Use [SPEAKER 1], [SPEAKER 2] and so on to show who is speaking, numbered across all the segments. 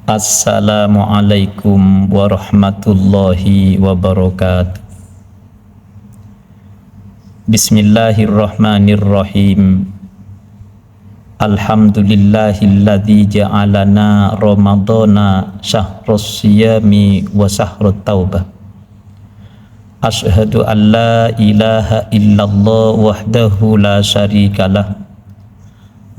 [SPEAKER 1] Assalamualaikum warahmatullahi wabarakatuh. Bismillahirrahmanirrahim. Alhamdulillahilladzi ja'alana ramadhana syahrus siyami wa syahrut taubah. Asyhadu an la ilaha illallah wahdahu la syarikalah.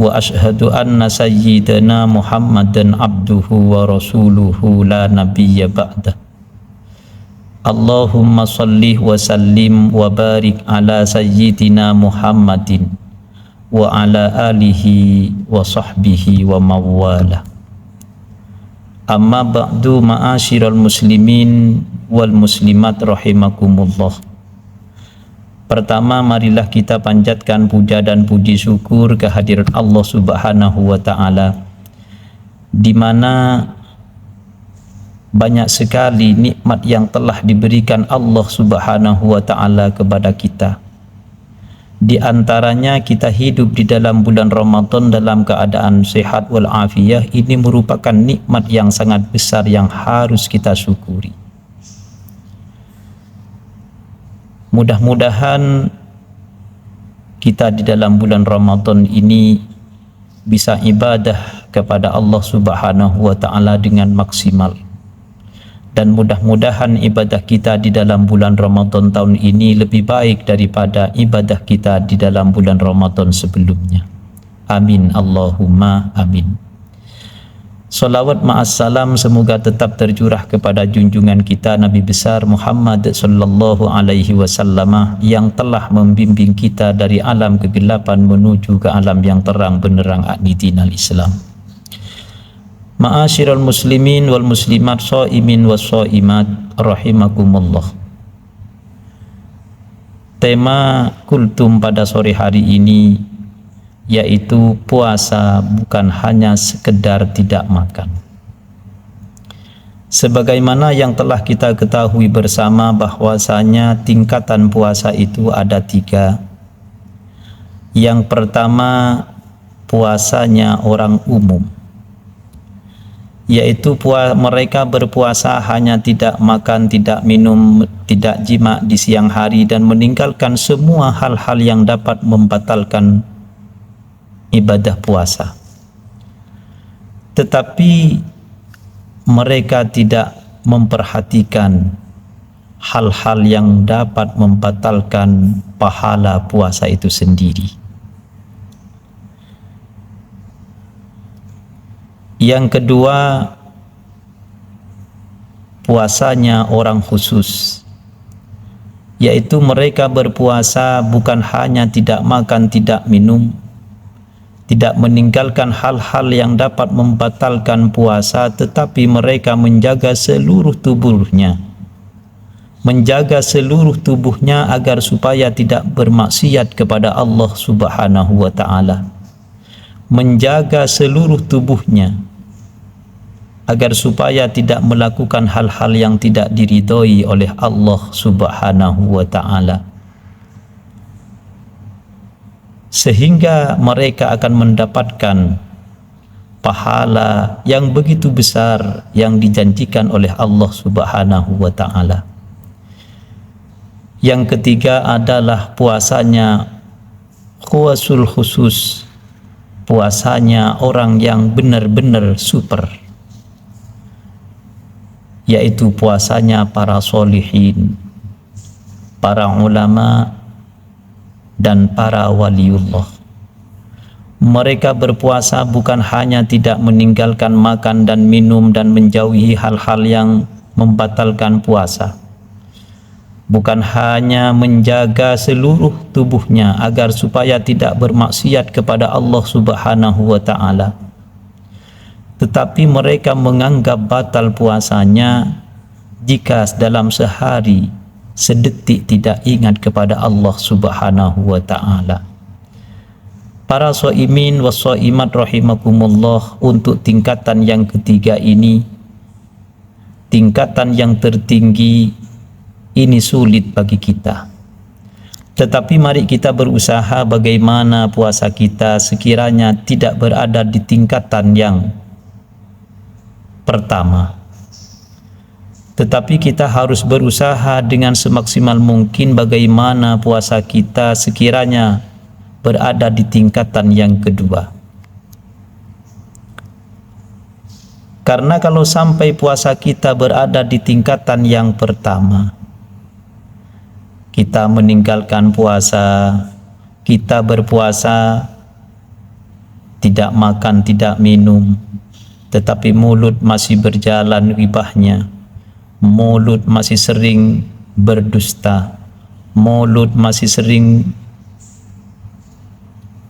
[SPEAKER 1] Wa ashhadu anna sayyidana Muhammadan abduhu wa rasuluhu la nabiyya ba'dah. Allahumma salli wa sallim wa barik ala sayyidina Muhammadin wa ala alihi wa sahbihi wa mawala. Amma ba'du, ma'asyiral muslimin wal muslimat rahimakumullah. Pertama, marilah kita panjatkan puja dan puji syukur kehadirat Allah Subhanahu wa Ta'ala, di mana banyak sekali nikmat yang telah diberikan Allah Subhanahu wa Ta'ala kepada kita. Di antaranya kita hidup di dalam bulan Ramadan dalam keadaan sehat wal afiyah. Ini merupakan nikmat yang sangat besar yang harus kita syukuri. Mudah-mudahan kita di dalam bulan Ramadan ini bisa ibadah kepada Allah Subhanahu wa Ta'ala dengan maksimal. Dan mudah-mudahan ibadah kita di dalam bulan Ramadan tahun ini lebih baik daripada ibadah kita di dalam bulan Ramadan sebelumnya. Amin Allahumma amin. Salawat ma'assalam semoga tetap tercurah kepada junjungan kita Nabi besar Muhammad sallallahu alaihi wasallam yang telah membimbing kita dari alam kegelapan menuju ke alam yang terang benderang dinul Islam. Ma'asyiral muslimin wal muslimat, shaimin was shaimat rahimakumullah. Tema kultum pada sore hari ini yaitu puasa bukan hanya sekedar tidak makan. Sebagaimana yang telah kita ketahui bersama bahwasanya tingkatan puasa itu ada 3. Yang pertama, puasanya orang umum, yaitu mereka berpuasa hanya tidak makan, tidak minum, tidak jima di siang hari dan meninggalkan semua hal-hal yang dapat membatalkan ibadah puasa. Tetapi mereka tidak memperhatikan hal-hal yang dapat membatalkan pahala puasa itu sendiri. Yang kedua, puasanya orang khusus, yaitu mereka berpuasa bukan hanya tidak makan, tidak minum, tidak meninggalkan hal-hal yang dapat membatalkan puasa, tetapi mereka menjaga seluruh tubuhnya, agar supaya tidak bermaksiat kepada Allah Subhanahu wa Ta'ala, menjaga seluruh tubuhnya agar supaya tidak melakukan hal-hal yang tidak diridhoi oleh Allah Subhanahu wa Ta'ala, sehingga mereka akan mendapatkan pahala yang begitu besar yang dijanjikan oleh Allah Subhanahu wa Ta'ala. Yang ketiga adalah puasanya khuasul khusus, puasanya orang yang benar-benar super, yaitu puasanya para sholihin, para ulama dan para waliullah. Mereka berpuasa bukan hanya tidak meninggalkan makan dan minum dan menjauhi hal-hal yang membatalkan puasa, bukan hanya menjaga seluruh tubuhnya agar supaya tidak bermaksiat kepada Allah Subhanahu wa Ta'ala, tetapi mereka menganggap batal puasanya jika dalam sehari sedetik tidak ingat kepada Allah Subhanahu wa Ta'ala. Para shaimin was shaimat rahimakumullah, untuk tingkatan yang ketiga ini, tingkatan yang tertinggi ini sulit bagi kita. Tetapi mari kita berusaha bagaimana puasa kita sekiranya tidak berada di tingkatan yang pertama. Tetapi kita harus berusaha dengan semaksimal mungkin bagaimana puasa kita sekiranya berada di tingkatan yang kedua. Karena kalau sampai puasa kita berada di tingkatan yang pertama, kita meninggalkan puasa, kita berpuasa, tidak makan, tidak minum, tetapi mulut masih berjalan ribahnya, mulut masih sering berdusta, mulut masih sering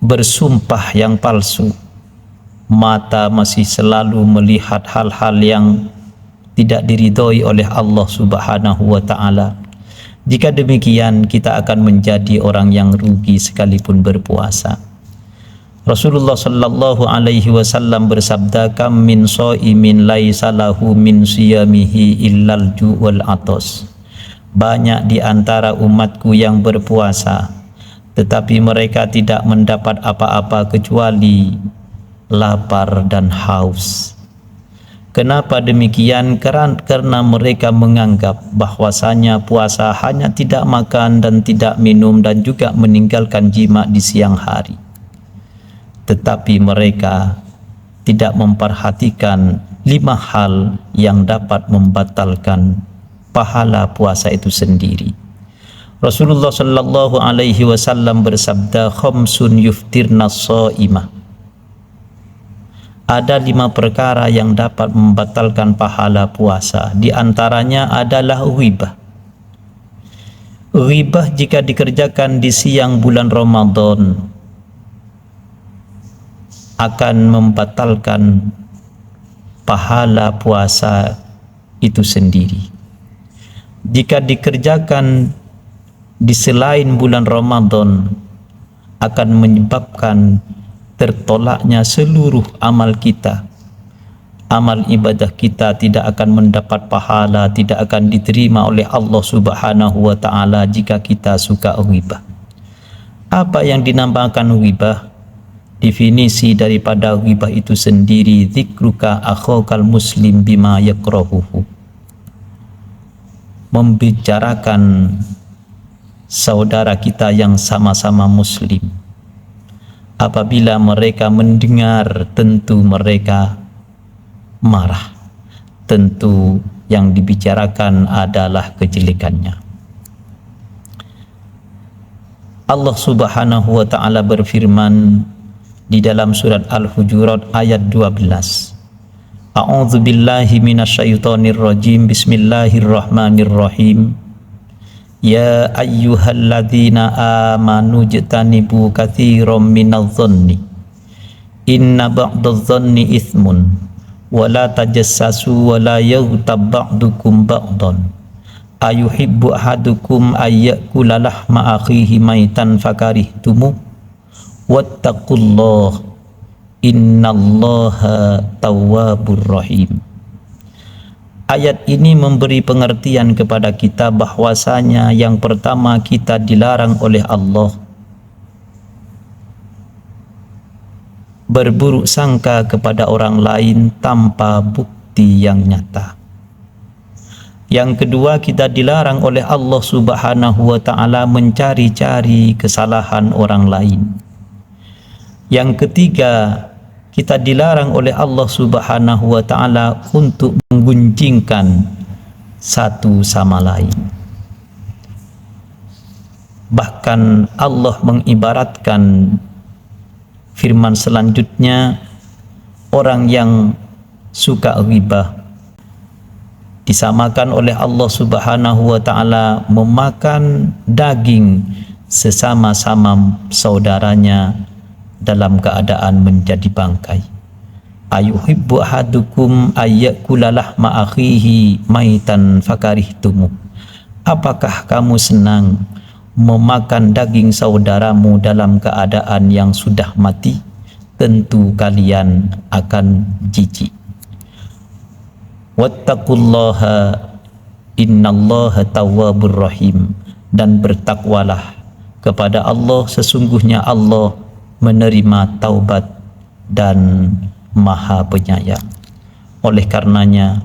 [SPEAKER 1] bersumpah yang palsu, mata masih selalu melihat hal-hal yang tidak diridhoi oleh Allah Subhanahu wa ta'ala. Jika demikian, kita akan menjadi orang yang rugi sekalipun berpuasa. Rasulullah sallallahu alaihi wasallam bersabda, kam min shaimin laisa lahu min siyamihi illal ju' wal atas. Banyak di antara umatku yang berpuasa, tetapi mereka tidak mendapat apa-apa kecuali lapar dan haus. Kenapa demikian? Karena mereka menganggap bahwasanya puasa hanya tidak makan dan tidak minum dan juga meninggalkan jima di siang hari. Tetapi mereka tidak memperhatikan 5 hal yang dapat membatalkan pahala puasa itu sendiri. Rasulullah sallallahu alaihi wasallam bersabda, khamsun yuftirna shaimah. Ada 5 perkara yang dapat membatalkan pahala puasa. Di antaranya adalah ghibah. Ghibah jika dikerjakan di siang bulan Ramadan akan membatalkan pahala puasa itu sendiri. Jika dikerjakan di selain bulan Ramadan akan menyebabkan tertolaknya seluruh amal kita. Amal ibadah kita tidak akan mendapat pahala, tidak akan diterima oleh Allah Subhanahu wa ta'ala jika kita suka ghibah. Apa yang dinamakan ghibah? Definisi daripada ghibah itu sendiri, dzikruka akhokal muslim bima yakrahuhu. Membicarakan saudara kita yang sama-sama muslim. Apabila mereka mendengar, tentu mereka marah. Tentu yang dibicarakan adalah kejelekannya. Allah Subhanahu wa ta'ala berfirman di dalam surat Al-Hujurat ayat 12. A'udzu billahi minasyaitonir rajim. Bismillahirrahmanirrahim. Ya ayyuhalladzina amanu jtanibu katsiran minadh-dhanni inna ba'dadh-dhanni itsmun wa la tajassasu wa la yaghtab ba'dukum ba'dan ayuhibbu ahadukum ayyakula lahma akhihi maitan fakarihtumu wattaqullaha innallaha tawwabur rahim. Ayat ini memberi pengertian kepada kita bahwasanya yang pertama kita dilarang oleh Allah berburuk sangka kepada orang lain tanpa bukti yang nyata. Yang kedua, kita dilarang oleh Allah Subhanahu wa ta'ala mencari-cari kesalahan orang lain. Yang ketiga, kita dilarang oleh Allah Subhanahu wa ta'ala untuk menggunjingkan satu sama lain. Bahkan Allah mengibaratkan firman selanjutnya, orang yang suka ghibah disamakan oleh Allah Subhanahu wa ta'ala memakan daging sesama-sama saudaranya dalam keadaan menjadi bangkai. Ayuhibbu ahadukum ayyakula lahma akhihi maitan fakarihtumu. Apakah kamu senang memakan daging saudaramu dalam keadaan yang sudah mati? Tentu kalian akan jijik. Wattaqullaha innallaha tawwabur rahim. Dan bertakwalah kepada Allah, sesungguhnya Allah menerima taubat dan maha penyayang. Oleh karenanya,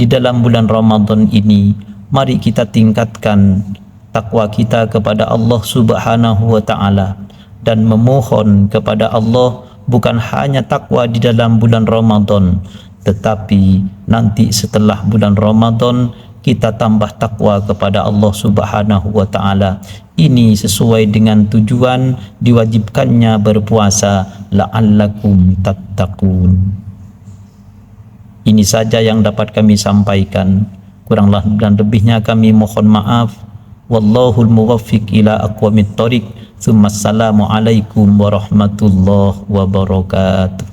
[SPEAKER 1] di dalam bulan Ramadan ini, mari kita tingkatkan takwa kita kepada Allah Subhanahu wa Ta'ala dan memohon kepada Allah bukan hanya takwa di dalam bulan Ramadan, tetapi nanti setelah bulan Ramadan kita tambah takwa kepada Allah Subhanahu wa Ta'ala. Ini sesuai dengan tujuan diwajibkannya berpuasa, la'allakum tattaqun. Ini saja yang dapat kami sampaikan. Kurang dan lebihnya kami mohon maaf. Wallahul muwaffiq ila aqwamit thoriq. Assalamualaikum warahmatullahi wabarakatuh.